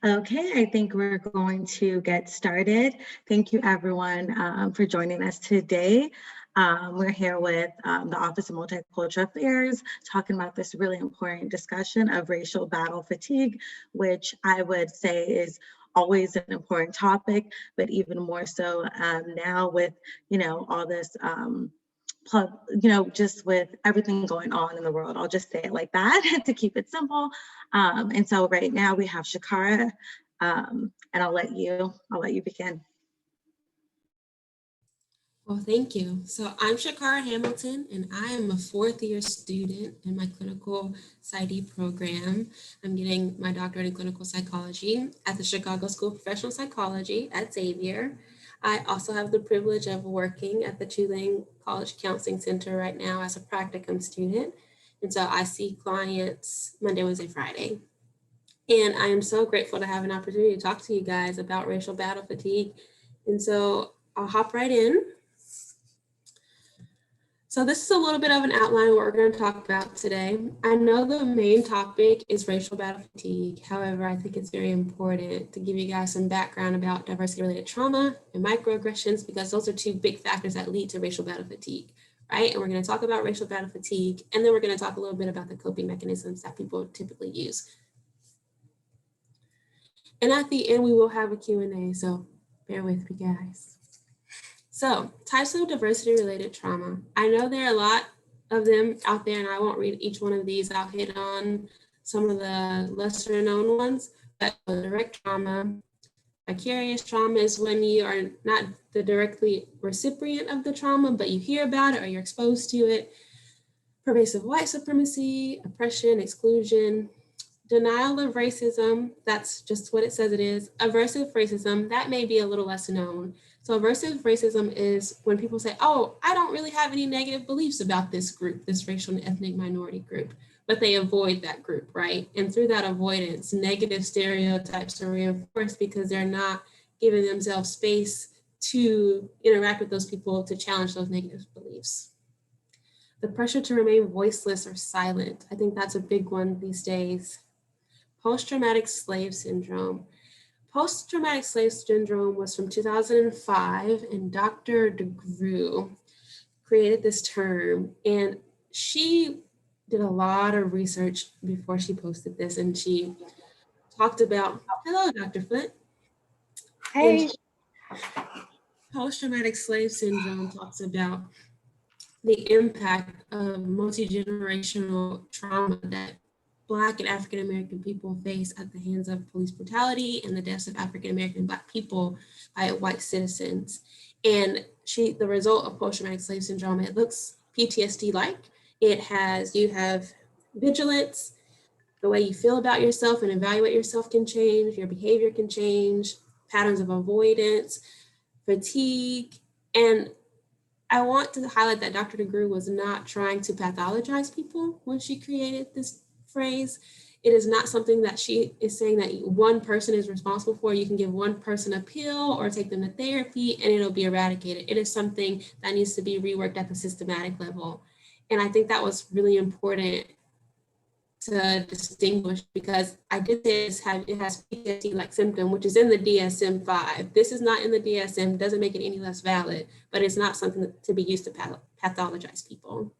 Okay, I think we're going to get started. Thank you everyone for joining us today. We're here with the Office of Multicultural Affairs talking about this really important discussion of racial battle fatigue, which I would say is always an important topic, but even more so now with, all this just with everything going on in the world. I'll just say it like that to keep it simple. And so right now we have Shakara, and I'll let you begin. Well, thank you. So I'm Shaciarra Hamilton, and I am a fourth-year student in my clinical PsyD program. I'm getting my doctorate in clinical psychology at the Chicago School of Professional Psychology at Xavier. I also have the privilege of working at the Tulane Counseling Center right now as a practicum student. And so I see clients Monday, Wednesday, Friday. And I am so grateful to have an opportunity to talk to you guys about racial battle fatigue. And so I'll hop right in. So this is a little bit of an outline of what we're going to talk about today. I know the main topic is racial battle fatigue. However, I think it's very important to give you guys some background about diversity-related trauma and microaggressions, because those are two big factors that lead to racial battle fatigue, right? And we're going to talk about racial battle fatigue, and then we're going to talk a little bit about the coping mechanisms that people typically use. And at the end, we will have a Q&A, so bear with me, guys. So, types of diversity-related trauma. I know there are a lot of them out there, and I won't read each one of these. I'll hit on some of the lesser known ones. But direct trauma, vicarious trauma is when you are not the directly recipient of the trauma, but you hear about it or you're exposed to it. Pervasive white supremacy, oppression, exclusion. Denial of racism, that's just what it says it is. Aversive racism, that may be a little less known. So aversive racism is when people say, oh, I don't really have any negative beliefs about this group, this racial and ethnic minority group, but they avoid that group, right? And through that avoidance, negative stereotypes are reinforced because they're not giving themselves space to interact with those people to challenge those negative beliefs. The pressure to remain voiceless or silent, I think that's a big one these days. Post-traumatic slave syndrome. Post-traumatic slave syndrome was from 2005, and Dr. DeGruy created this term, and she did a lot of research before she posted this, and she talked about, hello, Dr. Flint. Hey. Post-traumatic slave syndrome talks about the impact of multi-generational trauma that Black and African-American people face at the hands of police brutality and the deaths of African-American Black people by white citizens. And the result of post-traumatic slave syndrome, it looks PTSD-like. You have vigilance, the way you feel about yourself and evaluate yourself can change, your behavior can change, patterns of avoidance, fatigue. And I want to highlight that Dr. DeGruy was not trying to pathologize people when she created this phrase. It is not something that she is saying that one person is responsible for. You can give one person a pill or take them to therapy and it'll be eradicated. It is something that needs to be reworked at the systematic level. And I think that was really important to distinguish, because I did say it has PTSD-like symptom, which is in the DSM-5. This is not in the DSM, doesn't make it any less valid, but it's not something to be used to pathologize people.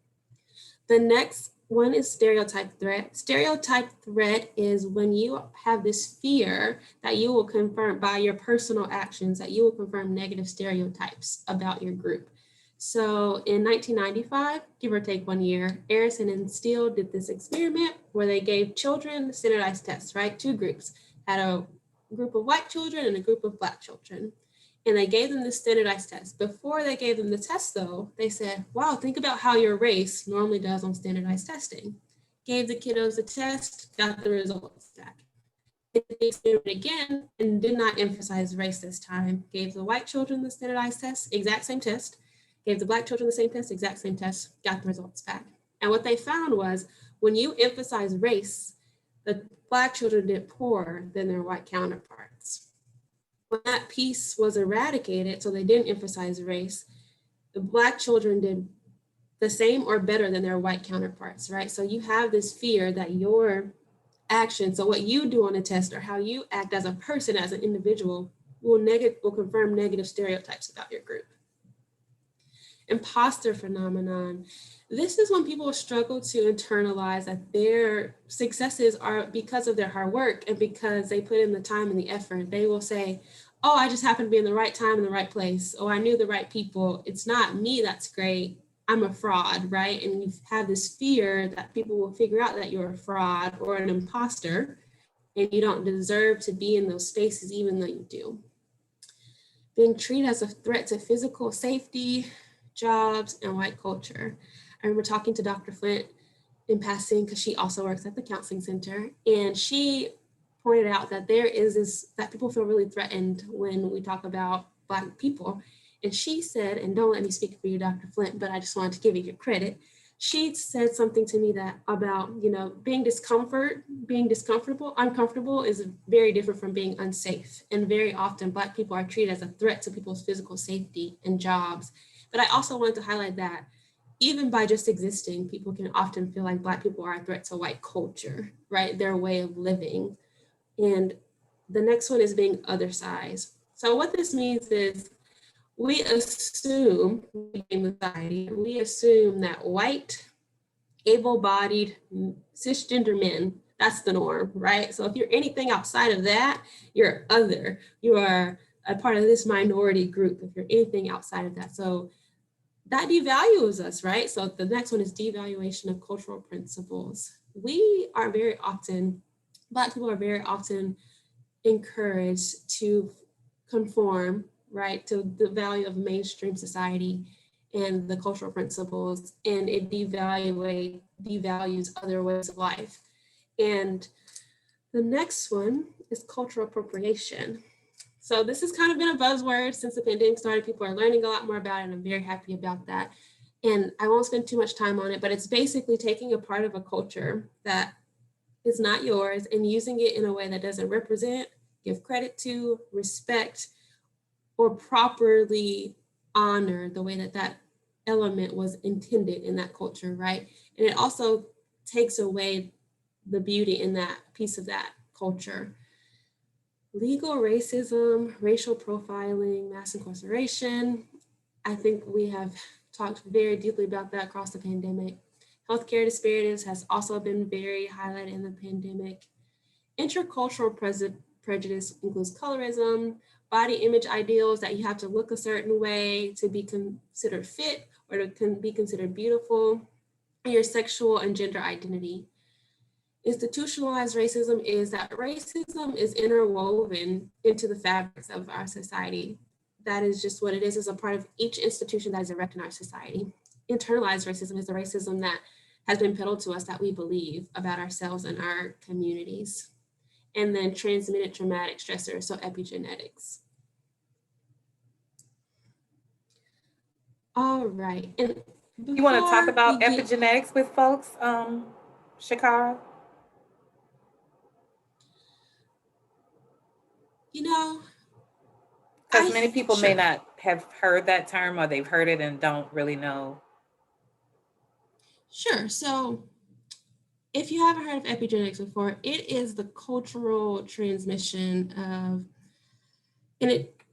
The next one is stereotype threat. Stereotype threat is when you have this fear that you will confirm by your personal actions, that you will confirm negative stereotypes about your group. So in 1995, give or take 1 year, Arison and Steele did this experiment where they gave children standardized tests, right? Two groups, had a group of white children and a group of Black children. And they gave them the standardized test. Before they gave them the test though, they said, wow, think about how your race normally does on standardized testing. Gave the kiddos the test, got the results back. Did the experiment again and did not emphasize race this time. Gave the white children the standardized test, exact same test. Gave the Black children the same test, exact same test, got the results back. And what they found was when you emphasize race, the Black children did poorer than their white counterparts. When that piece was eradicated, so they didn't emphasize race, the Black children did the same or better than their white counterparts, right? So you have this fear that your action, so what you do on a test or how you act as a person, as an individual, will confirm negative stereotypes about your group. Imposter phenomenon. This is when people struggle to internalize that their successes are because of their hard work and because they put in the time and the effort. They will say, oh, I just happened to be in the right time in the right place. Oh, I knew the right people. It's not me that's great. I'm a fraud, right? And you have this fear that people will figure out that you're a fraud or an imposter and you don't deserve to be in those spaces even though you do. Being treated as a threat to physical safety, jobs, and white culture. I remember talking to Dr. Flint in passing because she also works at the counseling center, and she pointed out that there is this, that people feel really threatened when we talk about Black people. And she said, and don't let me speak for you, Dr. Flint, but I just wanted to give you your credit. She said something to me that about, being uncomfortable is very different from being unsafe. And very often Black people are treated as a threat to people's physical safety and jobs. But I also wanted to highlight that even by just existing, people can often feel like Black people are a threat to white culture, right? Their way of living. And the next one is being other-sized. So what this means is we assume in society, we assume that white, able-bodied, cisgender men, that's the norm, right? So if you're anything outside of that, you're other. You are a part of this minority group if you're anything outside of that. So that devalues us, right? So the next one is devaluation of cultural principles. We are very often, Black people are very often encouraged to conform, right, to the value of mainstream society and the cultural principles, and it devalues other ways of life. And the next one is cultural appropriation. So this has kind of been a buzzword since the pandemic started. People are learning a lot more about it, and I'm very happy about that. And I won't spend too much time on it, but it's basically taking a part of a culture that is not yours and using it in a way that doesn't represent, give credit to, respect, or properly honor the way that that element was intended in that culture, right? And it also takes away the beauty in that piece of that culture. Legal racism, racial profiling, mass incarceration. I think we have talked very deeply about that across the pandemic. Healthcare disparities has also been very highlighted in the pandemic. Intercultural prejudice includes colorism, body image ideals that you have to look a certain way to be considered fit or to be considered beautiful, and your sexual and gender identity. Institutionalized racism is that racism is interwoven into the fabrics of our society. That is just what it is as a part of each institution that is erected in our society. Internalized racism is the racism that has been peddled to us that we believe about ourselves and our communities. And then transmitted traumatic stressors, so epigenetics. All right. And you want to talk about epigenetics with folks, Shakara? Because many people may not have heard that term, or they've heard it and don't really know. Sure. So if you haven't heard of epigenetics before, it is the cultural transmission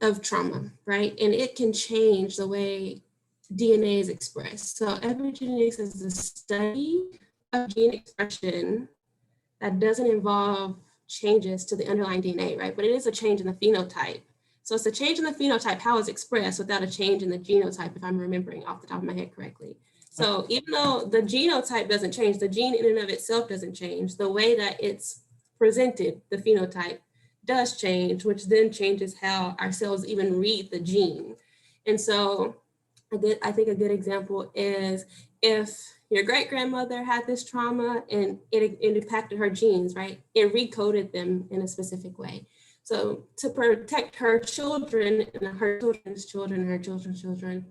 of trauma, right? And it can change the way DNA is expressed. So epigenetics is the study of gene expression that doesn't involve changes to the underlying DNA, right? But it is a change in the phenotype. So it's a change in the phenotype, how it's expressed without a change in the genotype, if I'm remembering off the top of my head correctly. So even though the genotype doesn't change, the gene in and of itself doesn't change, the way that it's presented, the phenotype, does change, which then changes how our cells even read the gene. And so I think a good example is if your great-grandmother had this trauma and it impacted her genes, right? It recoded them in a specific way. So to protect her children and her children's children and her children's children,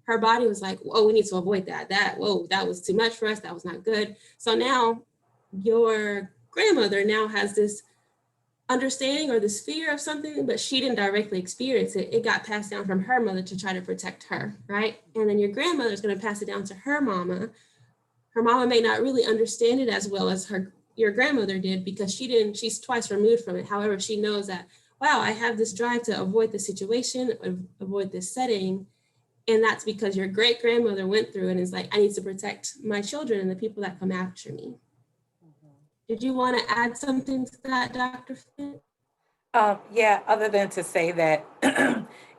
her body was like, whoa, we need to avoid that. That was too much for us. That was not good. So now your grandmother now has this understanding or this fear of something, but she didn't directly experience it. It got passed down from her mother to try to protect her, right? And then your grandmother is going to pass it down to her mama. Her mama may not really understand it as well as her your grandmother did, because she's twice removed from it. However, she knows that, wow, I have this drive to avoid the situation, avoid this setting. And that's because your great grandmother went through it and is like, I need to protect my children and the people that come after me. Did you want to add something to that, Dr. Flint? Yeah, other than to say that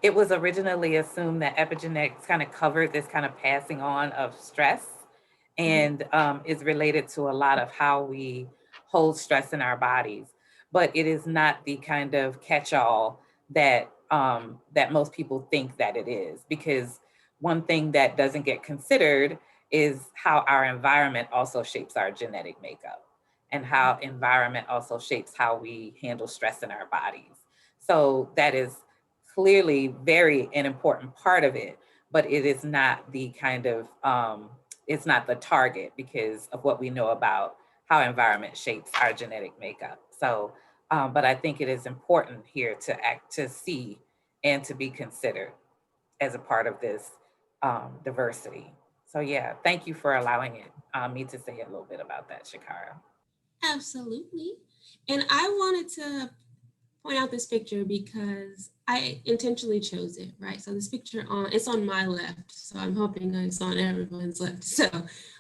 it was originally assumed that epigenetics kind of covered this kind of passing on of stress, and is related to a lot of how we hold stress in our bodies. But it is not the kind of catch-all that that most people think that it is, because one thing that doesn't get considered is how our environment also shapes our genetic makeup, and how environment also shapes how we handle stress in our bodies. So that is clearly very an important part of it, but it is not the kind of, it's not the target because of what we know about how environment shapes our genetic makeup. So, but I think it is important here to see and to be considered as a part of this diversity. So yeah, thank you for allowing me to say a little bit about that, Shakara. Absolutely. And I wanted to point out this picture because I intentionally chose it, right? So this picture it's on my left. So I'm hoping it's on everyone's left. So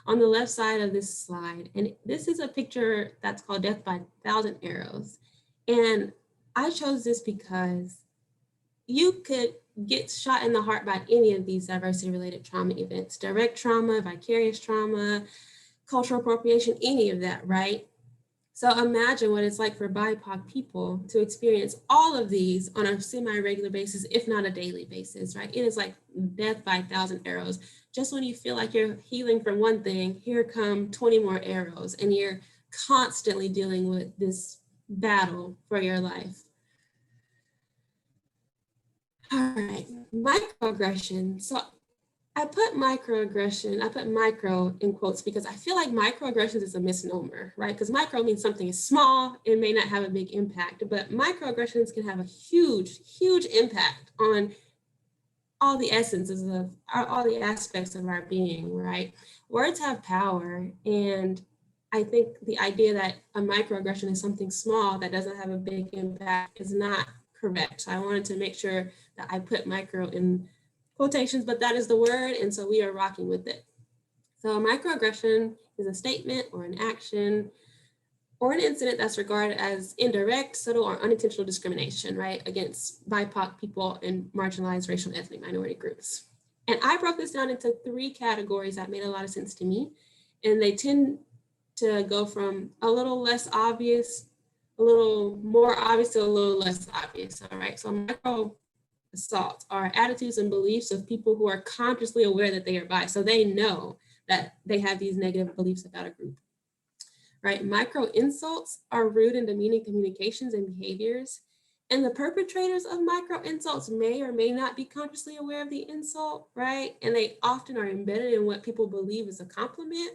on the left side of this slide, and this is a picture that's called Death by 1,000 Arrows. And I chose this because you could get shot in the heart by any of these diversity-related trauma events, direct trauma, vicarious trauma, cultural appropriation, any of that, right? So imagine what it's like for BIPOC people to experience all of these on a semi-regular basis, if not a daily basis, right? It is like death by 1,000 arrows. Just when you feel like you're healing from one thing, here come 20 more arrows, and you're constantly dealing with this battle for your life. All right, microaggression. So I put micro in quotes because I feel like microaggressions is a misnomer, right? Because micro means something is small, it may not have a big impact, but microaggressions can have a huge, huge impact on all the essences of all the aspects of our being, right? Words have power. And I think the idea that a microaggression is something small that doesn't have a big impact is not correct. So I wanted to make sure that I put micro in quotations, but that is the word, and so we are rocking with it. So a microaggression is a statement or an action or an incident that's regarded as indirect, subtle, or unintentional discrimination, right, against BIPOC people and marginalized racial and ethnic minority groups. And I broke this down into 3 categories that made a lot of sense to me, and they tend to go from a little less obvious, a little more obvious to a little less obvious, all right? So micro assaults are attitudes and beliefs of people who are consciously aware that they are biased. So they know that they have these negative beliefs about a group, right? Micro insults are rude and demeaning communications and behaviors. And the perpetrators of micro insults may or may not be consciously aware of the insult, right? And they often are embedded in what people believe is a compliment.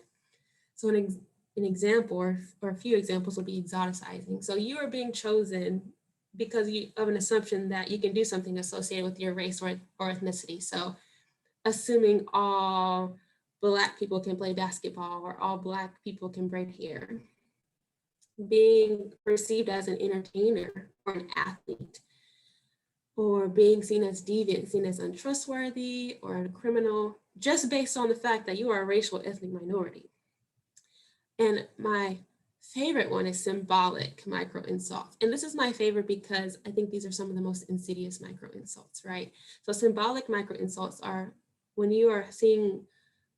So an example or a few examples will be exoticizing. So you are being chosen because of an assumption that you can do something associated with your race or ethnicity. So assuming all Black people can play basketball or all Black people can braid hair. Being perceived as an entertainer or an athlete, or being seen as deviant, seen as untrustworthy or a criminal, just based on the fact that you are a racial ethnic minority. And my favorite one is symbolic micro insults. And this is my favorite because I think these are some of the most insidious micro insults, right? So symbolic micro insults are when you are seeing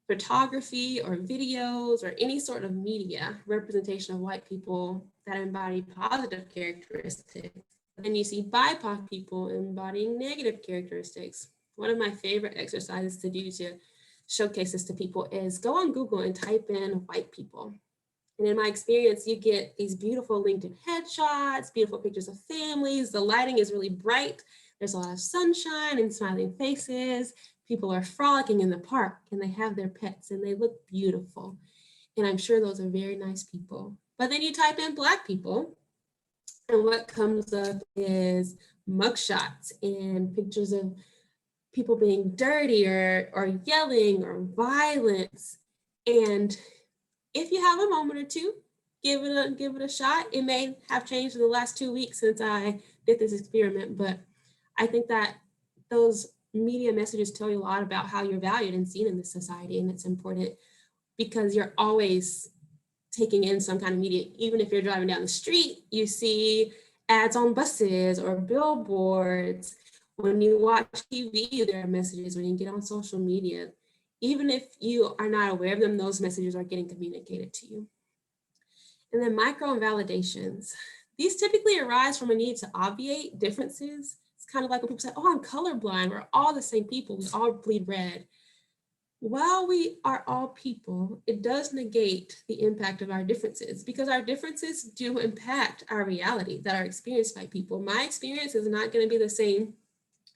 photography or videos or any sort of media representation of white people that embody positive characteristics. And you see BIPOC people embodying negative characteristics. One of my favorite exercises to do to showcase this to people is go on Google and type in white people. And in my experience, you get these beautiful LinkedIn headshots, beautiful pictures of families. The lighting is really bright. There's a lot of sunshine and smiling faces. People are frolicking in the park and they have their pets and they look beautiful. And I'm sure those are very nice people. But then you type in Black people and what comes up is mugshots and pictures of people being dirty or yelling or violence. And if you have a moment or two, give it a shot. It may have changed in the last 2 weeks since I did this experiment, but I think that those media messages tell you a lot about how you're valued and seen in this society, and it's important because you're always taking in some kind of media. Even if you're driving down the street, you see ads on buses or billboards. When you watch TV, there are messages. When you get on social media, even if you are not aware of them, those messages are getting communicated to you. And then micro-invalidations. These typically arise from a need to obviate differences. It's kind of like when people say, oh, I'm colorblind. We're all the same people. We all bleed red. While we are all people, it does negate the impact of our differences, because our differences do impact our reality that are experienced by people. My experience is not going to be the same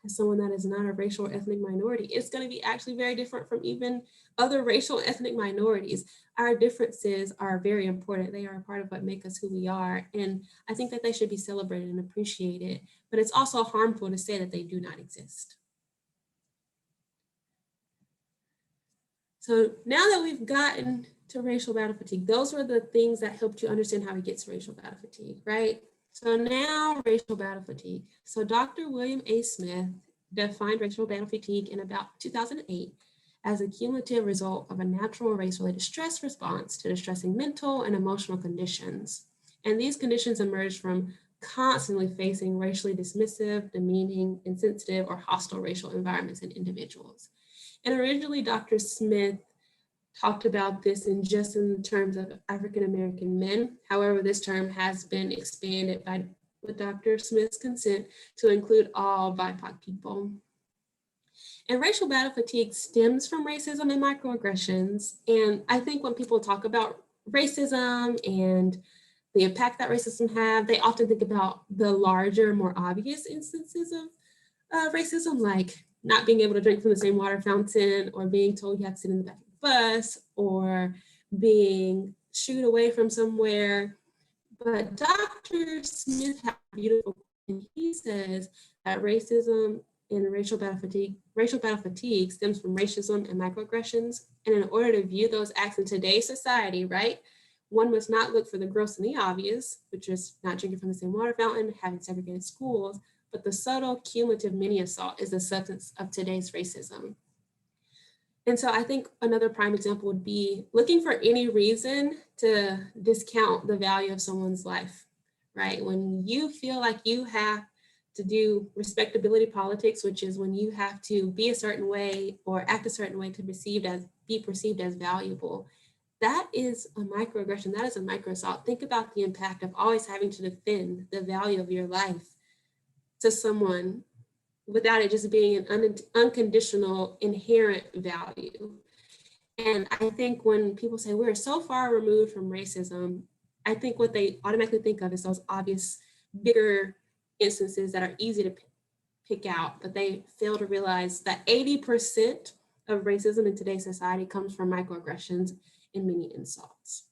as someone that is not a racial or ethnic minority. It's going to be actually very different from even other racial and ethnic minorities. Our differences are very important. They are a part of what make us who we are. And I think that they should be celebrated and appreciated, but it's also harmful to say that they do not exist. So now that we've gotten to racial battle fatigue, those were the things that helped you understand how we get to racial battle fatigue, right? So now racial battle fatigue. So Dr. William A. Smith defined racial battle fatigue in about 2008 as a cumulative result of a natural race-related stress response to distressing mental and emotional conditions. And these conditions emerge from constantly facing racially dismissive, demeaning, insensitive, or hostile racial environments and individuals. And originally, Dr. Smith talked about this in terms of African-American men. However, this term has been expanded with Dr. Smith's consent to include all BIPOC people. And racial battle fatigue stems from racism and microaggressions. And I think when people talk about racism and the impact that racism have, they often think about the larger, more obvious instances of racism, like not being able to drink from the same water fountain, or being told you have to sit in the back of the bus, or being shooed away from somewhere. But Dr. Smith has a beautiful quote, and he says that racism and racial battle fatigue stems from racism and microaggressions. And in order to view those acts in today's society, right, one must not look for the gross and the obvious, which is not drinking from the same water fountain, having segregated schools, but the subtle cumulative mini assault is the substance of today's racism. And so I think another prime example would be looking for any reason to discount the value of someone's life, right? When you feel like you have to do respectability politics, which is when you have to be a certain way or act a certain way to be perceived as valuable, that is a microaggression, that is a micro assault. Think about the impact of always having to defend the value of your life to someone without it just being an unconditional inherent value. And I think when people say we're so far removed from racism, I think what they automatically think of is those obvious, bigger instances that are easy to pick out, but they fail to realize that 80% of racism in today's society comes from microaggressions and many insults.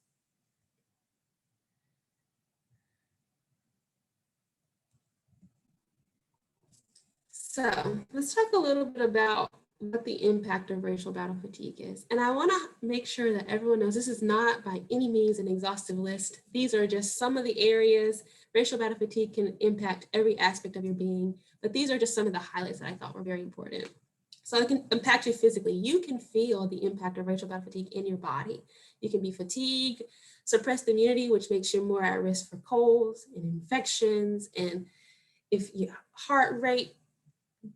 So let's talk a little bit about what the impact of racial battle fatigue is. And I want to make sure that everyone knows this is not by any means an exhaustive list. These are just some of the areas. Racial battle fatigue can impact every aspect of your being, but these are just some of the highlights that I thought were very important. So it can impact you physically. You can feel the impact of racial battle fatigue in your body. You can be fatigued, suppressed immunity, which makes you more at risk for colds and infections. And if your heart rate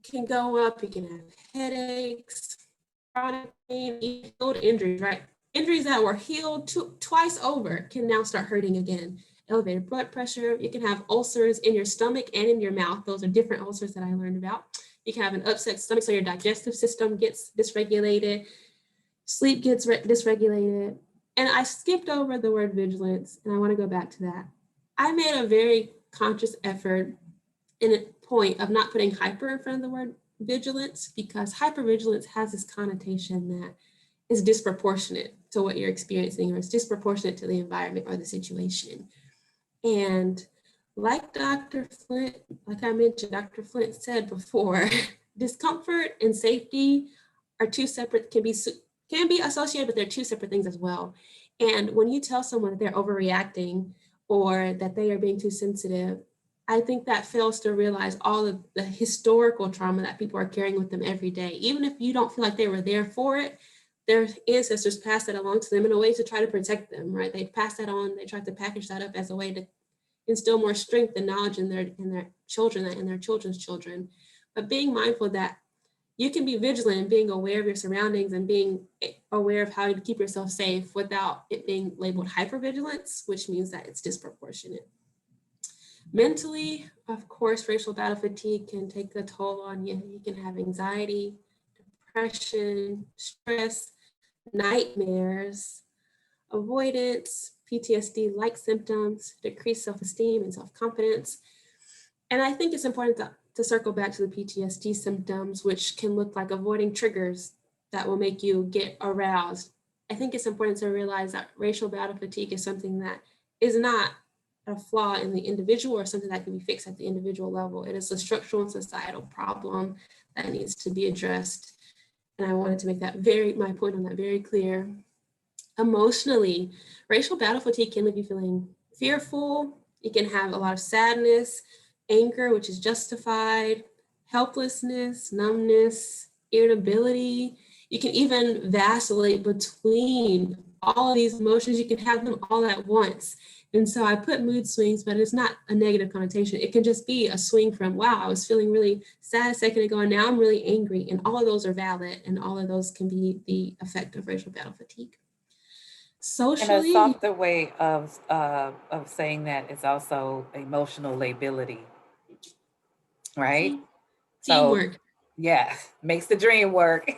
can go up, you can have headaches, chronic pain, healed injuries, right? Injuries that were healed twice over can now start hurting again. Elevated blood pressure, you can have ulcers in your stomach and in your mouth. Those are different ulcers that I learned about. You can have an upset stomach, so your digestive system gets dysregulated, sleep gets dysregulated. And I skipped over the word vigilance, and I want to go back to that. I made a very conscious effort in a point of not putting hyper in front of the word vigilance, because hypervigilance has this connotation that is disproportionate to what you're experiencing, or it's disproportionate to the environment or the situation. And like Dr. Flint, like I mentioned, Dr. Flint said before, discomfort and safety are two separate, can be associated, but they're two separate things as well. And when you tell someone that they're overreacting or that they are being too sensitive, I think that fails to realize all of the historical trauma that people are carrying with them every day. Even if you don't feel like they were there for it, their ancestors passed that along to them in a way to try to protect them, right? They passed that on, they tried to package that up as a way to instill more strength and knowledge in their children and their children's children. But being mindful that you can be vigilant and being aware of your surroundings and being aware of how to keep yourself safe without it being labeled hypervigilance, which means that it's disproportionate. Mentally, of course, racial battle fatigue can take a toll on you. You can have anxiety, depression, stress, nightmares, avoidance, PTSD-like symptoms, decreased self-esteem and self-confidence. And I think it's important to circle back to the PTSD symptoms, which can look like avoiding triggers that will make you get aroused. I think it's important to realize that racial battle fatigue is something that is not a flaw in the individual or something that can be fixed at the individual level. It is a structural and societal problem that needs to be addressed. And I wanted to make that my point on that very clear. Emotionally, racial battle fatigue can leave you feeling fearful. It can have a lot of sadness, anger, which is justified, helplessness, numbness, irritability. You can even vacillate between all of these emotions. You can have them all at once. And so I put mood swings, but it's not a negative connotation. It can just be a swing from, wow, I was feeling really sad a second ago, and now I'm really angry. And all of those are valid, and all of those can be the effect of racial battle fatigue. Socially, and a softer way of saying that is also emotional lability, right? teamwork. So, yeah, makes the dream work.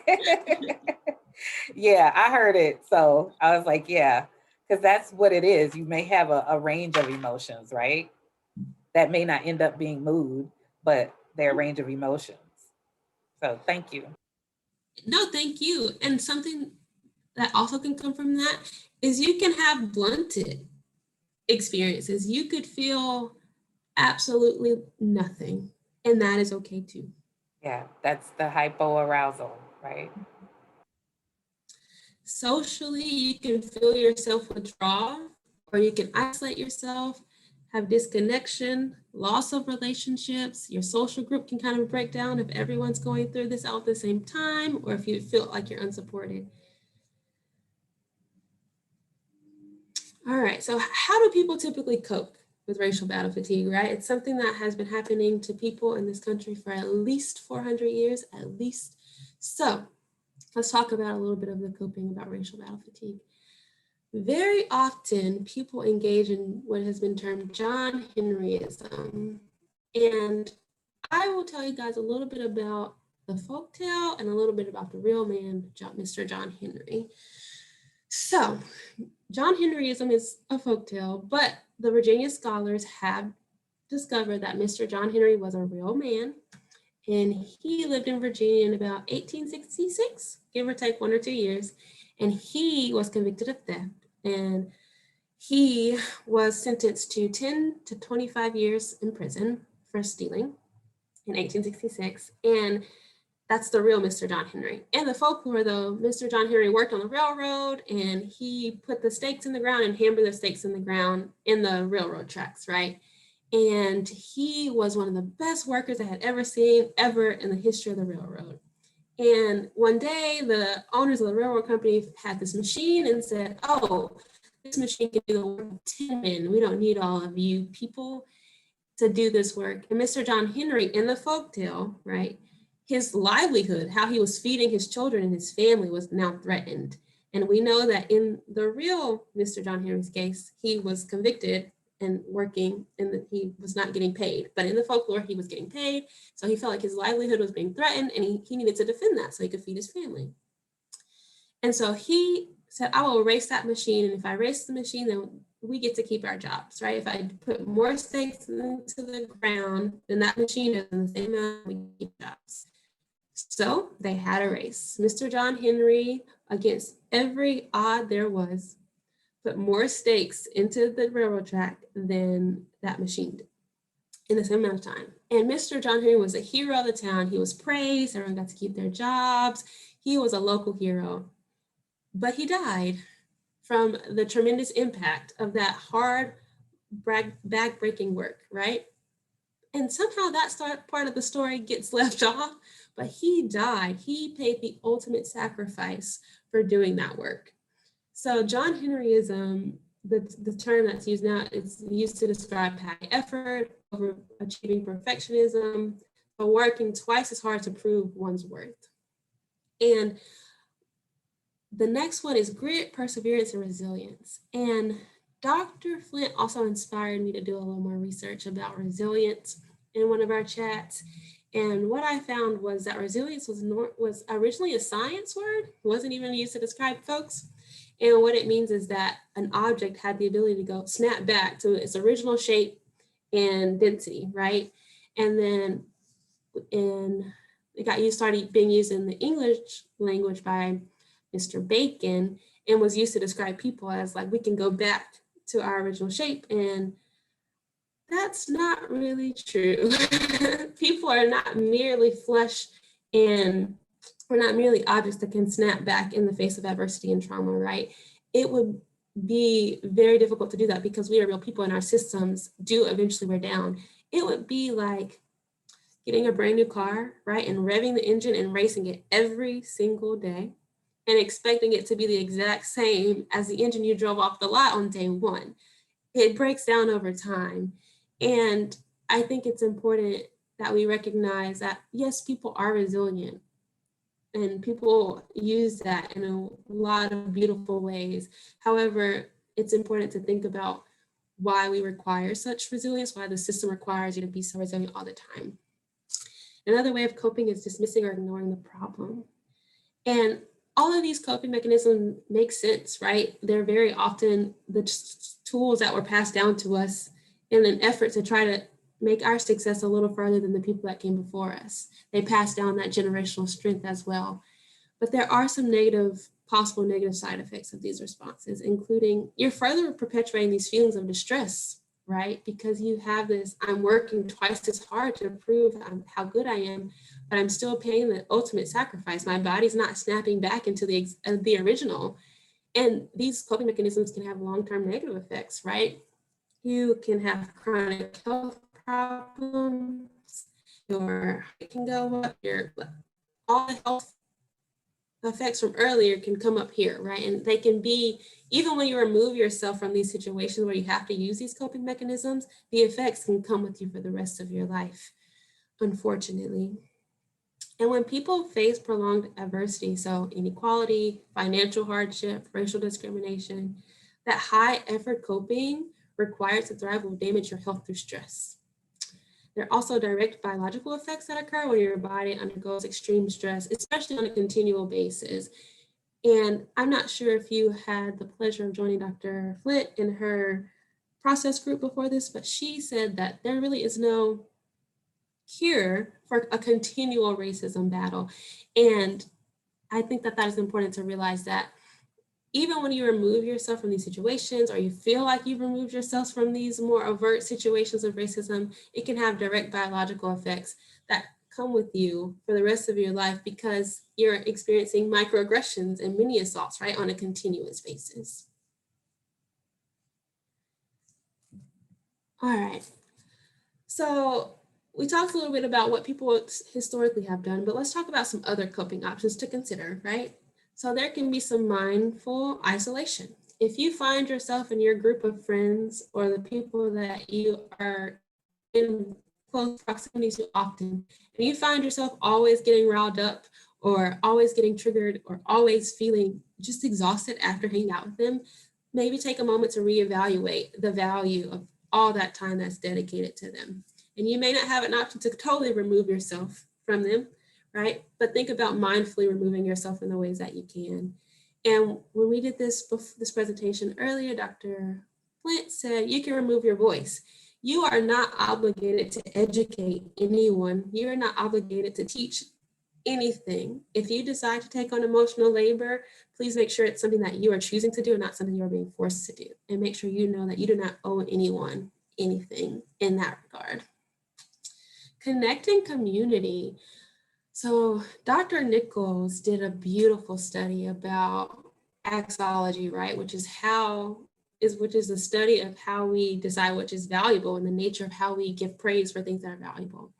Yeah, I heard it. So I was like, yeah, because that's what it is. You may have a range of emotions, right? That may not end up being mood, but they're a range of emotions. So thank you. No, thank you. And something that also can come from that is you can have blunted experiences. You could feel absolutely nothing, and that is okay too. Yeah, that's the hypoarousal, right? Socially, you can feel yourself withdraw, or you can isolate yourself, have disconnection, loss of relationships. Your social group can kind of break down if everyone's going through this all at the same time, or if you feel like you're unsupported. All right, so how do people typically cope with racial battle fatigue, right? It's something that has been happening to people in this country for at least 400 years, at least. So let's talk about a little bit of the coping about racial battle fatigue. Very often people engage in what has been termed John Henryism. And I will tell you guys a little bit about the folktale and a little bit about the real man, Mr. John Henry. So John Henryism is a folktale, but the Virginia scholars have discovered that Mr. John Henry was a real man, and he lived in Virginia in about 1866, give or take 1 or 2 years, and he was convicted of theft, and he was sentenced to 10 to 25 years in prison for stealing in 1866, and that's the real Mr. John Henry. In the folklore, though, Mr. John Henry worked on the railroad, and he put the stakes in the ground and hammered the stakes in the ground in the railroad tracks, right? And he was one of the best workers I had ever seen ever in the history of the railroad. And one day, the owners of the railroad company had this machine and said, oh, this machine can do the work of 10 men. We don't need all of you people to do this work. And Mr. John Henry, in the folktale, right, his livelihood, how he was feeding his children and his family, was now threatened. And we know that in the real Mr. John Henry's case, he was convicted and working, and he was not getting paid. But in the folklore, he was getting paid. So he felt like his livelihood was being threatened, and he needed to defend that so he could feed his family. And so he said, I will erase that machine. And if I erase the machine, then we get to keep our jobs, right? If I put more stakes into the ground, then that machine is in the same amount, we keep jobs. So they had a race. Mr. John Henry, against every odd there was, put more stakes into the railroad track than that machine did in the same amount of time. And Mr. John Henry was a hero of the town. He was praised. Everyone got to keep their jobs. He was a local hero. But he died from the tremendous impact of that hard back-breaking work, right? And somehow that part of the story gets left off, but he died. He paid the ultimate sacrifice for doing that work. So John Henryism, the term that's used now, it's used to describe high effort, over achieving perfectionism, or working twice as hard to prove one's worth. And the next one is grit, perseverance, and resilience. And Dr. Flint also inspired me to do a little more research about resilience in one of our chats. And what I found was that resilience was originally a science word, wasn't even used to describe folks. And what it means is that an object had the ability to go snap back to its original shape and density, right? And then started being used in the English language by Mr. Bacon, and was used to describe people as like, we can go back to our original shape. And that's not really true. People are not merely flesh, and we're not merely objects that can snap back in the face of adversity and trauma, right? It would be very difficult to do that because we are real people and our systems do eventually wear down. It would be like getting a brand new car, right? And revving the engine and racing it every single day and expecting it to be the exact same as the engine you drove off the lot on day one. It breaks down over time. And I think it's important that we recognize that, yes, people are resilient and people use that in a lot of beautiful ways. However, it's important to think about why we require such resilience, why the system requires you to be so resilient all the time. Another way of coping is dismissing or ignoring the problem. And all of these coping mechanisms make sense, right? They're very often the tools that were passed down to us in an effort to try to make our success a little further than the people that came before us. They pass down that generational strength as well. But there are some possible negative side effects of these responses, including you're further perpetuating these feelings of distress, right? Because you have this, I'm working twice as hard to prove how good I am, but I'm still paying the ultimate sacrifice. My body's not snapping back into the original. And these coping mechanisms can have long-term negative effects, right? You can have chronic health problems, your height can go up, all the health effects from earlier can come up here, right? And they can be, even when you remove yourself from these situations where you have to use these coping mechanisms, the effects can come with you for the rest of your life, unfortunately. And when people face prolonged adversity, so inequality, financial hardship, racial discrimination, that high effort coping required to thrive will damage your health through stress. There are also direct biological effects that occur when your body undergoes extreme stress, especially on a continual basis. And I'm not sure if you had the pleasure of joining Dr. Flint in her process group before this, but she said that there really is no cure for a continual racism battle. And I think that is important to realize, that even when you remove yourself from these situations, or you feel like you've removed yourself from these more overt situations of racism, it can have direct biological effects that come with you for the rest of your life because you're experiencing microaggressions and mini assaults, right, on a continuous basis. All right. So we talked a little bit about what people historically have done, but let's talk about some other coping options to consider, right? So there can be some mindful isolation. If you find yourself in your group of friends or the people that you are in close proximity to often, and you find yourself always getting riled up or always getting triggered or always feeling just exhausted after hanging out with them, maybe take a moment to reevaluate the value of all that time that's dedicated to them. And you may not have an option to totally remove yourself from them, right? But think about mindfully removing yourself in the ways that you can. And when we did this presentation earlier, Dr. Flint said, you can remove your voice. You are not obligated to educate anyone. You are not obligated to teach anything. If you decide to take on emotional labor, please make sure it's something that you are choosing to do and not something you are being forced to do. And make sure you know that you do not owe anyone anything in that regard. Connecting community. So Dr. Nichols did a beautiful study about axology, right, which is the study of how we decide which is valuable and the nature of how we give praise for things that are valuable.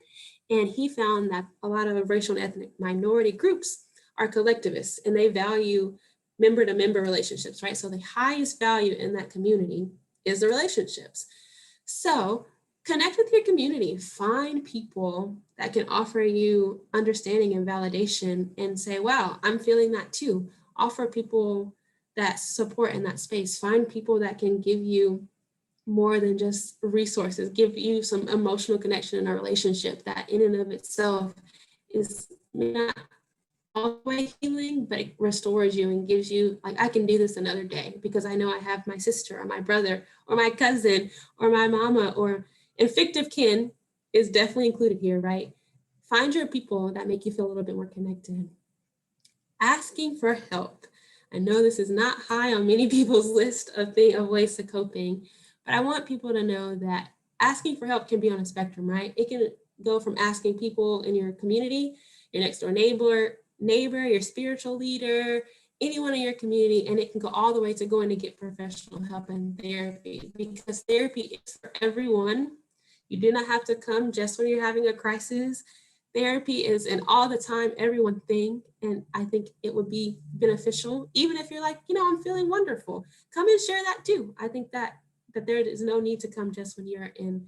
And he found that a lot of racial and ethnic minority groups are collectivists, and they value member-to-member relationships, right? So the highest value in that community is the relationships. So connect with your community, find people that can offer you understanding and validation and say, wow, I'm feeling that too. Offer people that support in that space. Find people that can give you more than just resources, give you some emotional connection in a relationship that in and of itself is not always healing, but it restores you and gives you, like, I can do this another day because I know I have my sister or my brother or my cousin or my mama, or and fictive kin is definitely included here, right? Find your people that make you feel a little bit more connected. Asking for help. I know this is not high on many people's list of ways to coping, but I want people to know that asking for help can be on a spectrum, right? It can go from asking people in your community, your next door neighbor, your spiritual leader, anyone in your community, and it can go all the way to going to get professional help and therapy, because therapy is for everyone. You do not have to come just when you're having a crisis. Therapy is an all the time, everyone thing. And I think it would be beneficial, even if you're like, I'm feeling wonderful. Come and share that too. I think that there is no need to come just when you're in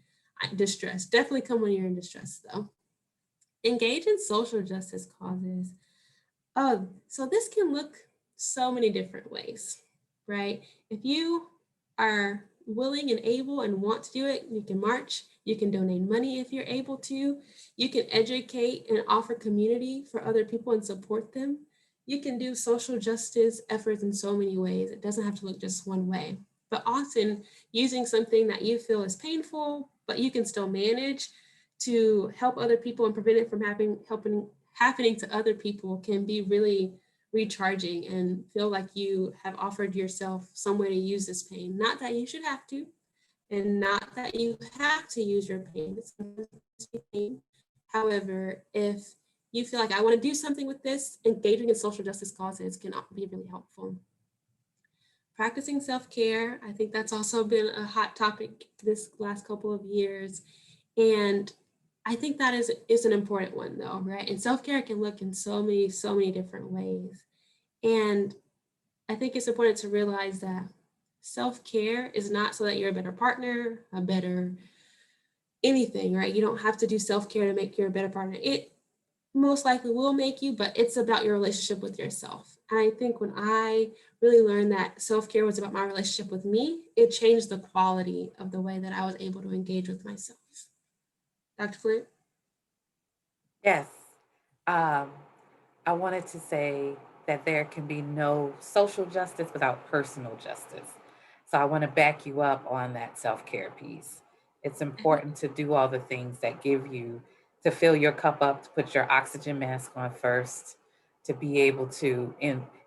distress. Definitely come when you're in distress though. Engage in social justice causes. Oh, so this can look so many different ways, right? If you are willing and able and want to do it, you can march, you can donate money if you're able to, you can educate and offer community for other people and support them. You can do social justice efforts in so many ways. It doesn't have to look just one way, but often using something that you feel is painful, but you can still manage to help other people and prevent it from happening to other people can be really recharging and feel like you have offered yourself some way to use this pain. Not that you should have to, and not that you have to use your pain. It's pain. However, if you feel like I want to do something with this, engaging in social justice causes can be really helpful. Practicing self-care, I think that's also been a hot topic this last couple of years. And I think that is an important one though, right? And self-care can look in so many different ways. And I think it's important to realize that self-care is not so that you're a better partner, a better anything, right? You don't have to do self-care to make you a better partner. It most likely will make you, but it's about your relationship with yourself. And I think when I really learned that self-care was about my relationship with me, it changed the quality of the way that I was able to engage with myself. Dr. Flint? Yes. I wanted to say that there can be no social justice without personal justice. So I want to back you up on that self-care piece. It's important to do all the things that give you, to fill your cup up, to put your oxygen mask on first, to be able to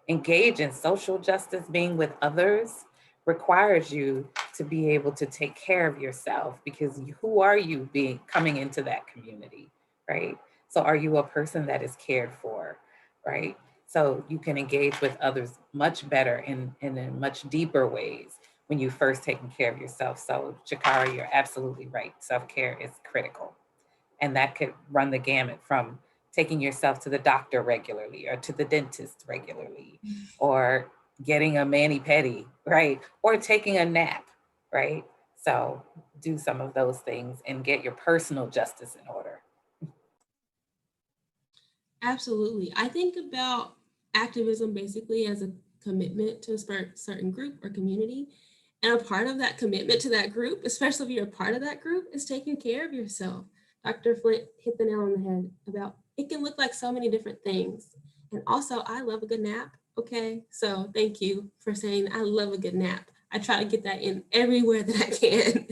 engage in social justice. Being with others requires you to be able to take care of yourself, because who are you coming into that community, right? So are you a person that is cared for, right? So you can engage with others much better in much deeper ways when you first taking care of yourself. So Shakara, you're absolutely right. Self-care is critical. And that could run the gamut from taking yourself to the doctor regularly, or to the dentist regularly, or getting a mani-pedi, right? Or taking a nap, right? So do some of those things and get your personal justice in order. Absolutely. I think about activism basically as a commitment to a certain group or community. And a part of that commitment to that group, especially if you're a part of that group, is taking care of yourself. Dr. Flint hit the nail on the head about it can look like so many different things. And also, I love a good nap. Okay. So thank you for saying I love a good nap. I try to get that in everywhere that I can.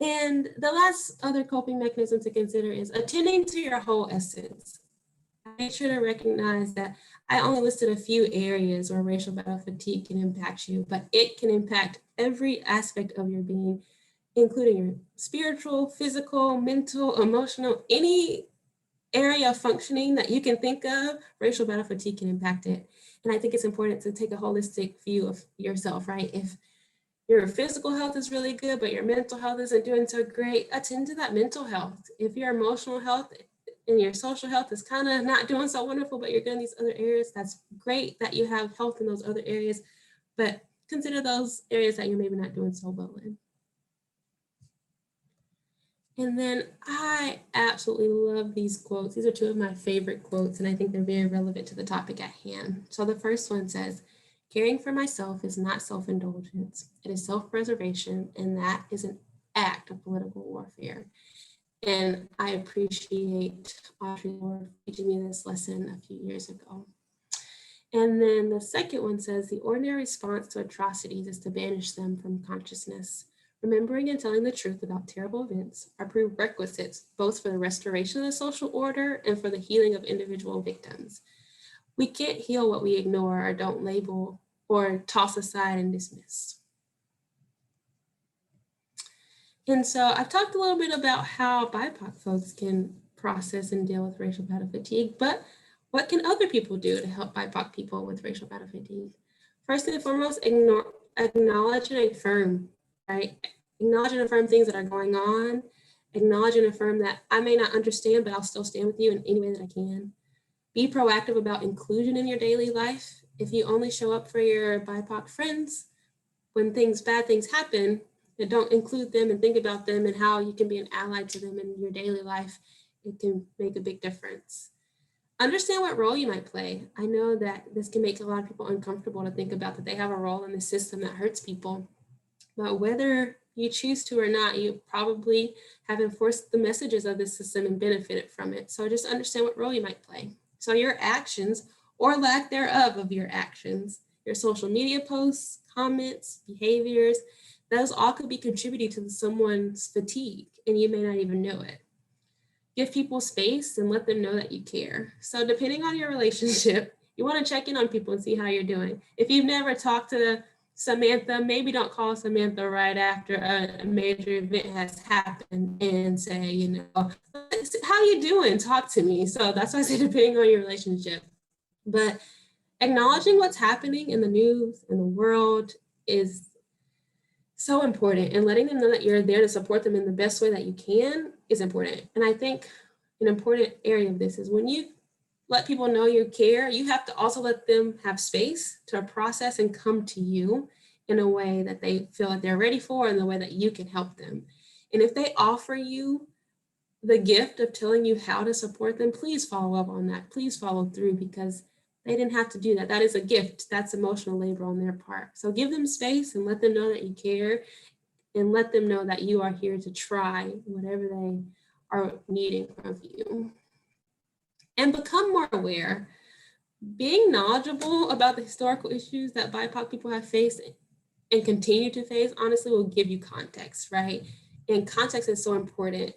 And the last other coping mechanism to consider is attending to your whole essence. I made sure to recognize that I only listed a few areas where racial battle fatigue can impact you, but it can impact every aspect of your being, including your spiritual, physical, mental, emotional, any area of functioning that you can think of, racial battle fatigue can impact it. And I think it's important to take a holistic view of yourself, right? If your physical health is really good, but your mental health isn't doing so great, attend to that mental health. If your emotional health and your social health is kind of not doing so wonderful, but you're good in these other areas, that's great that you have health in those other areas, but consider those areas that you're maybe not doing so well in. And then I absolutely love these quotes. These are two of my favorite quotes, and I think they're very relevant to the topic at hand. So the first one says, caring for myself is not self-indulgence. It is self-preservation, and that is an act of political warfare. And I appreciate Audrey Lorde teaching me this lesson a few years ago. And then the second one says, the ordinary response to atrocities is to banish them from consciousness. Remembering and telling the truth about terrible events are prerequisites both for the restoration of the social order and for the healing of individual victims. We can't heal what we ignore or don't label or toss aside and dismiss. And so I've talked a little bit about how BIPOC folks can process and deal with racial battle fatigue, but what can other people do to help BIPOC people with racial battle fatigue? First and foremost, acknowledge and affirm, right? Acknowledge and affirm things that are going on. Acknowledge and affirm that I may not understand, but I'll still stand with you in any way that I can. Be proactive about inclusion in your daily life. If you only show up for your BIPOC friends when bad things happen, and don't include them and think about them and how you can be an ally to them in your daily life, it can make a big difference. Understand what role you might play. I know that this can make a lot of people uncomfortable to think about that they have a role in the system that hurts people. But whether you choose to or not, you probably have enforced the messages of this system and benefited from it. So just understand what role you might play. So your actions or lack thereof of your actions, your social media posts, comments, behaviors, those all could be contributing to someone's fatigue and you may not even know it. Give people space and let them know that you care. So depending on your relationship, you want to check in on people and see how you're doing. If you've never talked to Samantha, maybe don't call Samantha right after a major event has happened and say, how you doing? Talk to me. So that's why I say depending on your relationship. But acknowledging what's happening in the news and the world is so important, and letting them know that you're there to support them in the best way that you can is important. And I think an important area of this is when you let people know you care, you have to also let them have space to process and come to you in a way that they feel like they're ready for and the way that you can help them. And if they offer you the gift of telling you how to support them, please follow up on that. Please follow through, because they didn't have to do that. That is a gift. That's emotional labor on their part. So give them space and let them know that you care, and let them know that you are here to try whatever they are needing from you. And become more aware. Being knowledgeable about the historical issues that BIPOC people have faced and continue to face, honestly, will give you context, right? And context is so important,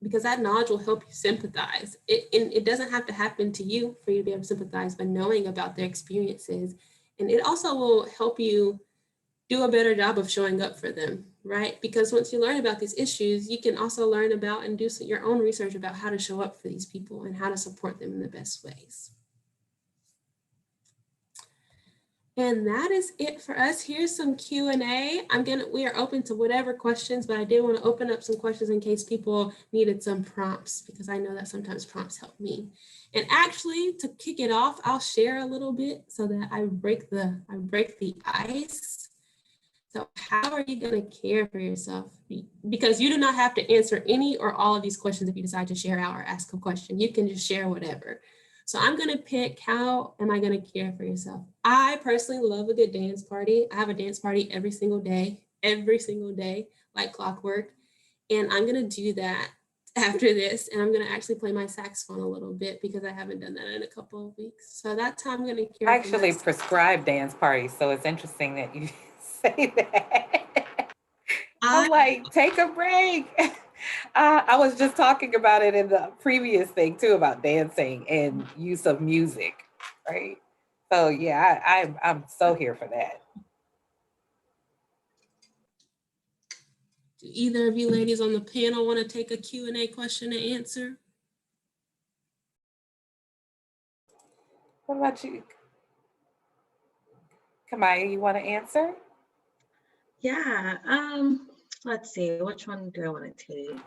because that knowledge will help you sympathize. It doesn't have to happen to you for you to be able to sympathize, but knowing about their experiences. And it also will help you do a better job of showing up for them, right? Because once you learn about these issues, you can also learn about and do your own research about how to show up for these people and how to support them in the best ways. And that is it for us. Here's some Q&A. We are open to whatever questions, but I did want to open up some questions in case people needed some prompts, because I know that sometimes prompts help me. And actually, to kick it off, I'll share a little bit so that I break the ice. So how are you going to care for yourself? Because you do not have to answer any or all of these questions if you decide to share out or ask a question. You can just share whatever. So I'm going to pick, how am I going to care for yourself? I personally love a good dance party. I have a dance party every single day, like clockwork. And I'm going to do that after this. And I'm going to actually play my saxophone a little bit, because I haven't done that in a couple of weeks. So that's how I'm going to care I actually prescribe dance parties. So it's interesting that you say that. I'm like, take a break. I was just talking about it in the previous thing too, about dancing and use of music, right? So yeah, I'm so here for that. Do either of you ladies on the panel want to take a Q&A question to answer? What about you? Kamaya, you want to answer? Yeah, let's see, which one do I want to take?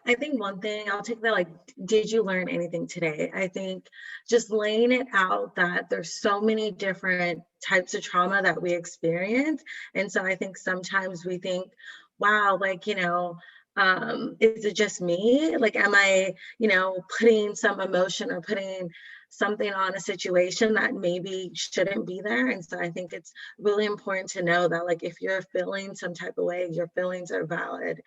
I think one thing I'll take that, like, did you learn anything today? I think just laying it out that there's so many different types of trauma that we experience. And so I think sometimes we think, wow, like, is it just me? Like, am I, putting some emotion or putting something on a situation that maybe shouldn't be there? And so I think it's really important to know that, like, if you're feeling some type of way, your feelings are valid.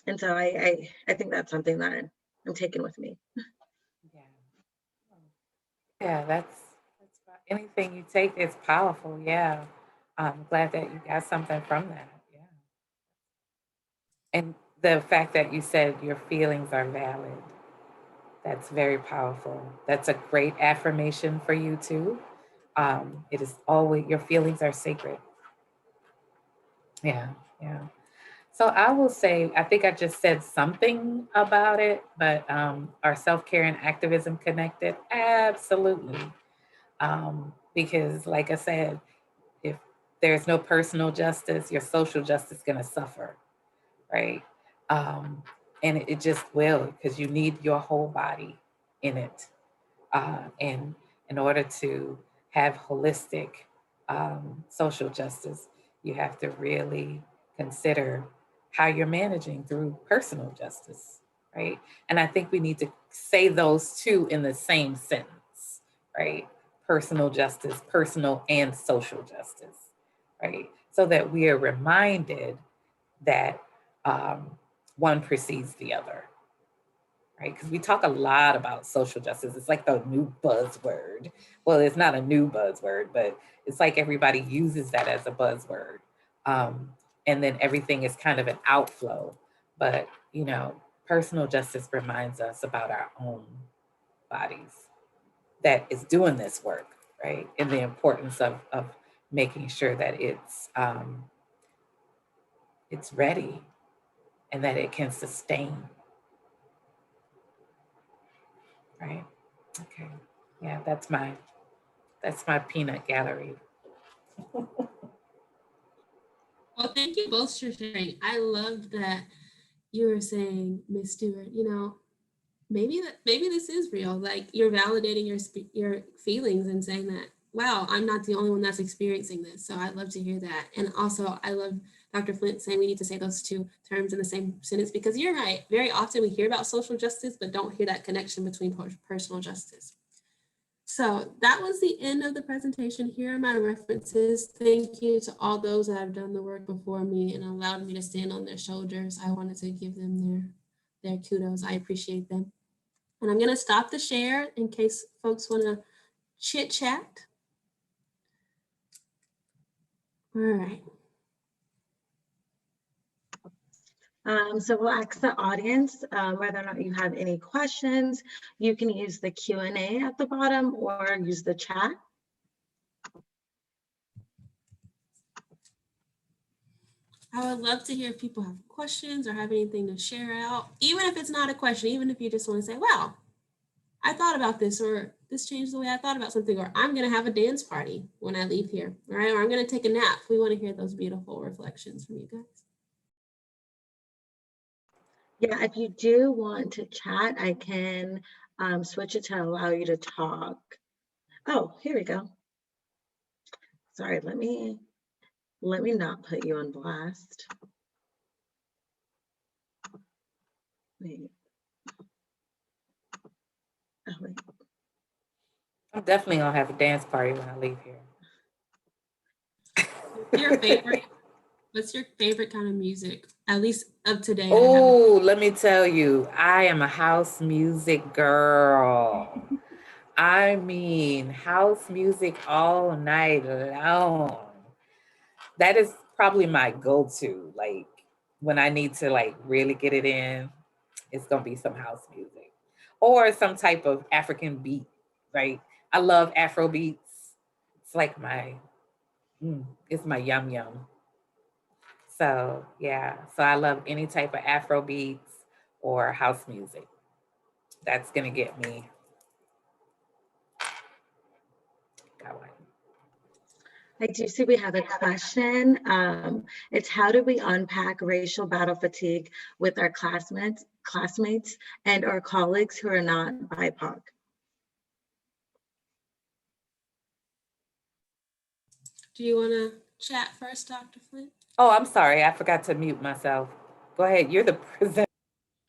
And so I think that's something that I'm taking with me. Yeah. Yeah, that's anything you take is powerful. Yeah. I'm glad that you got something from that. Yeah. And the fact that you said your feelings are valid, that's very powerful. That's a great affirmation for you too. It is always, your feelings are sacred. Yeah, yeah. So I will say, I think I just said something about it, but are self-care and activism connected? Absolutely. Because like I said, if there's no personal justice, your social justice is going to suffer, right? And it just will, because you need your whole body in it. And in order to have holistic social justice, you have to really consider how you're managing through personal justice, right? And I think we need to say those two in the same sentence, right? Personal justice, personal and social justice, right? So that we are reminded that one precedes the other, right? Because we talk a lot about social justice. It's like the new buzzword. Well, it's not a new buzzword, but it's like everybody uses that as a buzzword. And then everything is kind of an outflow. But, personal justice reminds us about our own bodies that is doing this work, right? And the importance of making sure that it's ready and that it can sustain, right? Okay. Yeah, that's my peanut gallery. Well, thank you both for sharing. I loved that you were saying, Miss Stewart, maybe this is real. Like, you're validating your feelings and saying that, wow, I'm not the only one that's experiencing this. So I'd love to hear that. And also, I love Dr. Flint saying we need to say those two terms in the same sentence, because you're right. Very often we hear about social justice, but don't hear that connection between personal justice. So that was the end of the presentation. Here are my references. Thank you to all those that have done the work before me and allowed me to stand on their shoulders. I wanted to give them their kudos. I appreciate them. And I'm going to stop the share in case folks want to chit chat. All right. So we'll ask the audience whether or not you have any questions. You can use the Q&A at the bottom or use the chat. I would love to hear if people have questions or have anything to share out, even if it's not a question, even if you just want to say, wow, I thought about this, or this changed the way I thought about something, or I'm going to have a dance party when I leave here, all right? Or I'm going to take a nap. We want to hear those beautiful reflections from you guys. Yeah, if you do want to chat, I can switch it to allow you to talk. Oh, here we go. Sorry, let me not put you on blast. Wait. Oh, wait. I'm definitely gonna have a dance party when I leave here. Your favorite? What's your favorite kind of music, at least of today? Oh, let me tell you, I am a house music girl. I mean, house music all night long. That is probably my go-to. Like, when I need to like really get it in, it's gonna be some house music or some type of African beat, right? I love Afro beats. It's like it's my yum yum. So yeah, so I love any type of Afro beats or house music. That's gonna get me going. I do see we have a question. It's how do we unpack racial battle fatigue with our classmates and our colleagues who are not BIPOC? Do you want to chat first, Dr. Flint? Oh, I'm sorry, I forgot to mute myself. Go ahead, you're the presenter.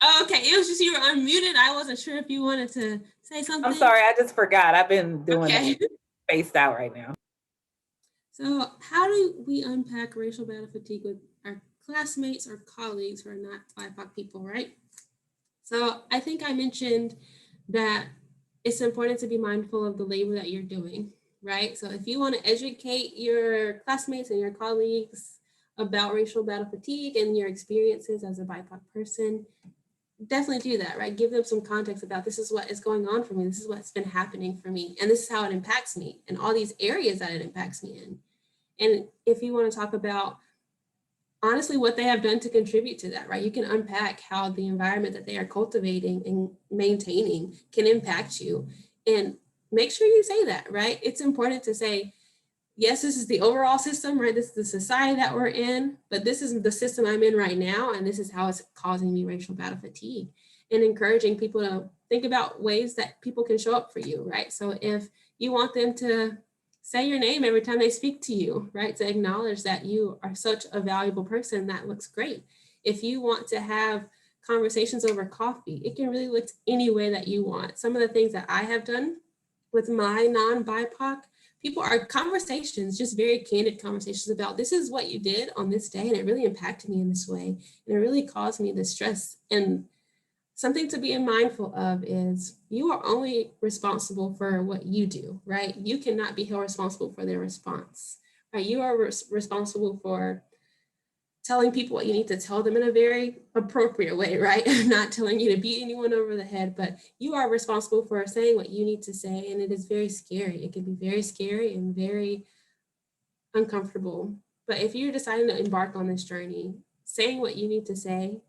Oh, okay, it was just you were unmuted. I wasn't sure if you wanted to say something. I'm sorry, I just forgot. I've been doing Okay. it spaced out right now. So how do we unpack racial battle fatigue with our classmates or colleagues who are not BIPOC people, right? So I think I mentioned that it's important to be mindful of the labor that you're doing, right? So if you want to educate your classmates and your colleagues about racial battle fatigue and your experiences as a BIPOC person, definitely do that, right? Give them some context about this is what is going on for me. This is what's been happening for me. And this is how it impacts me and all these areas that it impacts me in. And if you want to talk about honestly what they have done to contribute to that, right? You can unpack how the environment that they are cultivating and maintaining can impact you. And make sure you say that, right? It's important to say, yes, this is the overall system, right? This is the society that we're in, but this is the system I'm in right now. And this is how it's causing me racial battle fatigue, and encouraging people to think about ways that people can show up for you, right? So if you want them to say your name every time they speak to you, right? To acknowledge that you are such a valuable person, that looks great. If you want to have conversations over coffee, it can really look any way that you want. Some of the things that I have done with my non-BIPOC people are conversations, just very candid conversations about this is what you did on this day, and it really impacted me in this way, and it really caused me this stress. And something to be mindful of is you are only responsible for what you do, right? You cannot be held responsible for their response, right? You are responsible for telling people what you need to tell them in a very appropriate way, right? I'm not telling you to beat anyone over the head, but you are responsible for saying what you need to say. And it is very scary. It can be very scary and very uncomfortable. But if you're deciding to embark on this journey, saying what you need to say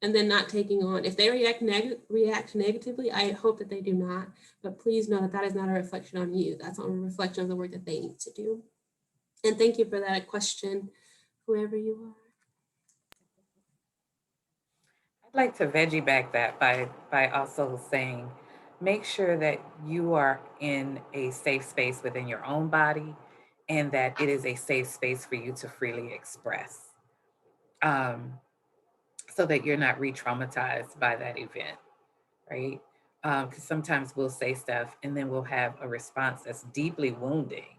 and then not taking on, if they react negatively, I hope that they do not, but please know that that is not a reflection on you. That's a reflection of the work that they need to do. And thank you for that question, whoever you are. I'd like to veggie back that by also saying, make sure that you are in a safe space within your own body, and that it is a safe space for you to freely express, so that you're not re-traumatized by that event, right? Because sometimes we'll say stuff and then we'll have a response that's deeply wounding,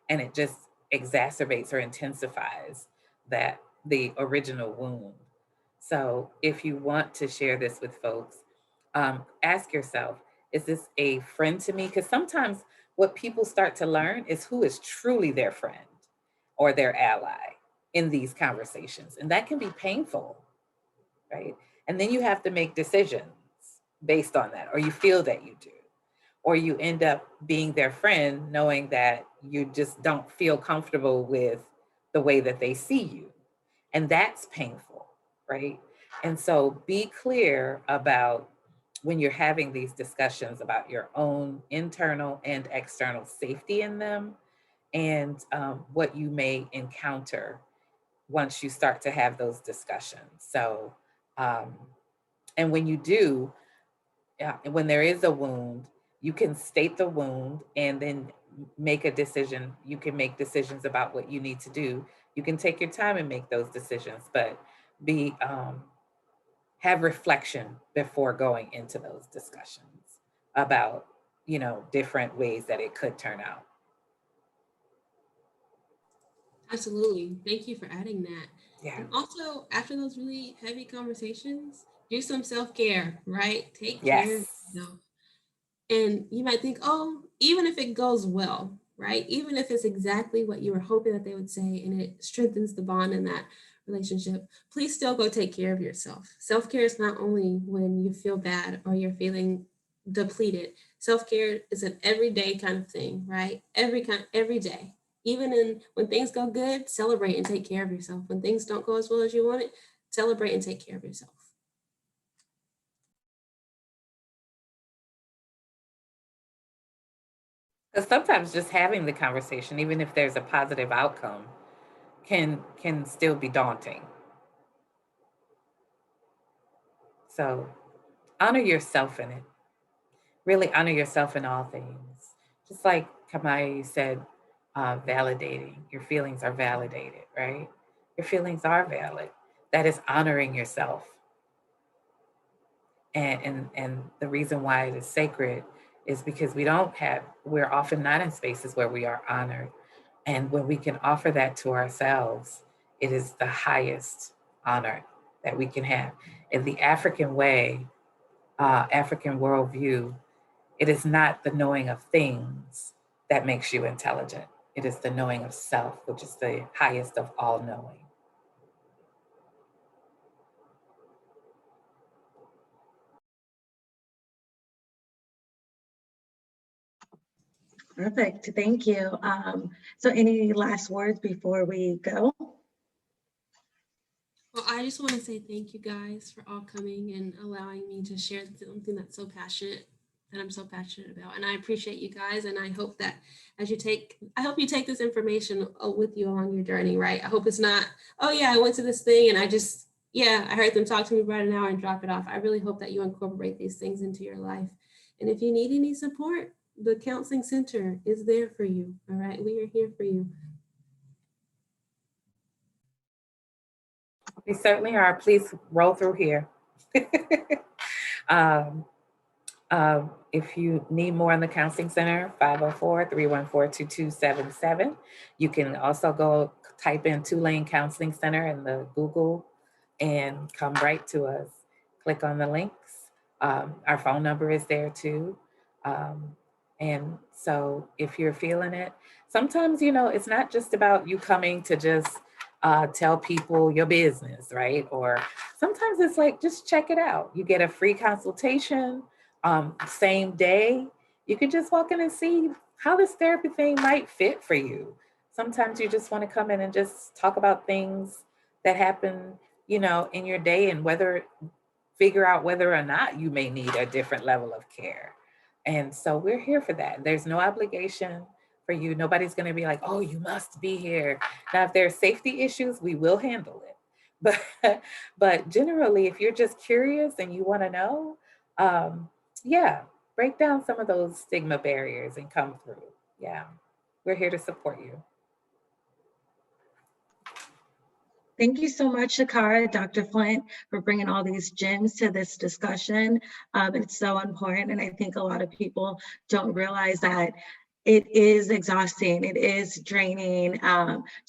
and it just exacerbates or intensifies that the original wound. So if you want to share this with folks, ask yourself, is this a friend to me? Because sometimes what people start to learn is who is truly their friend or their ally in these conversations. And that can be painful, right? And then you have to make decisions based on that, or you feel that you do, or you end up being their friend knowing that you just don't feel comfortable with the way that they see you. And that's painful, right? And so be clear about when you're having these discussions about your own internal and external safety in them, and what you may encounter once you start to have those discussions. So, and when you do, when there is a wound, you can state the wound and then make a decision. You can make decisions about what you need to do. You can take your time and make those decisions, but be have reflection before going into those discussions about, different ways that it could turn out. Absolutely. Thank you for adding that. Yeah. And also, after those really heavy conversations, do some self-care, right? Take care of Yes. yourself. And you might think, oh, even if it goes well, right? Even if it's exactly what you were hoping that they would say and it strengthens the bond in that relationship, please still go take care of yourself. Self-care is not only when you feel bad or you're feeling depleted. Self-care is an everyday kind of thing, right? Every day. Even when things go good, celebrate and take care of yourself. When things don't go as well as you want it, celebrate and take care of yourself. Because sometimes just having the conversation, even if there's a positive outcome, can still be daunting. So honor yourself in it. Really honor yourself in all things. Just like Kamai said, validating. Your feelings are validated, right? Your feelings are valid. That is honoring yourself. And the reason why it is sacred is because we're often not in spaces where we are honored. And when we can offer that to ourselves, it is the highest honor that we can have. In the African way, African worldview, it is not the knowing of things that makes you intelligent. It is the knowing of self, which is the highest of all knowing. Perfect, thank you. So any last words before we go? Well, I just want to say thank you guys for all coming and allowing me to share something that I'm so passionate about. And I appreciate you guys. And I hope that I hope you take this information with you along your journey, right? I hope it's not, oh yeah, I went to this thing and I heard them talk to me about an hour and drop it off. I really hope that you incorporate these things into your life. And if you need any support, the Counseling Center is there for you, all right? We are here for you. We certainly are. Please roll through here. If you need more on the Counseling Center, 504-314-2277. You can also go type in Tulane Counseling Center in the Google and come right to us. Click on the links. Our phone number is there too. And so if you're feeling it, sometimes, it's not just about you coming to just tell people your business, right? Or sometimes it's like, just check it out. You get a free consultation. Same day, you can just walk in and see how this therapy thing might fit for you. Sometimes you just want to come in and just talk about things that happen, in your day and figure out whether or not you may need a different level of care. And so we're here for that. There's no obligation for you. Nobody's going to be like, oh, you must be here. Now, if there are safety issues, we will handle it. But generally, if you're just curious and you want to know, break down some of those stigma barriers and come through. Yeah, we're here to support you. Thank you so much, Shakara, Dr. Flint, for bringing all these gems to this discussion. It's so important, and I think a lot of people don't realize that it is exhausting, it is draining,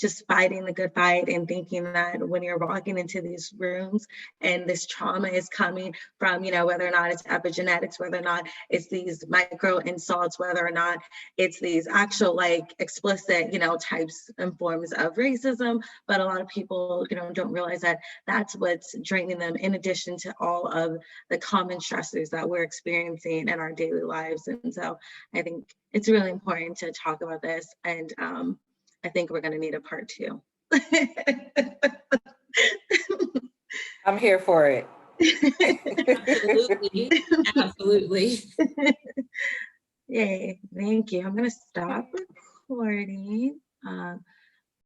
just fighting the good fight and thinking that when you're walking into these rooms and this trauma is coming from, whether or not it's epigenetics, whether or not it's these micro insults, whether or not it's these actual explicit, types and forms of racism. But a lot of people, don't realize that that's what's draining them, in addition to all of the common stressors that we're experiencing in our daily lives. And so I think it's really important to talk about this, and I think we're going to need a part 2. I'm here for it. Absolutely. Yay, thank you. I'm going to stop recording.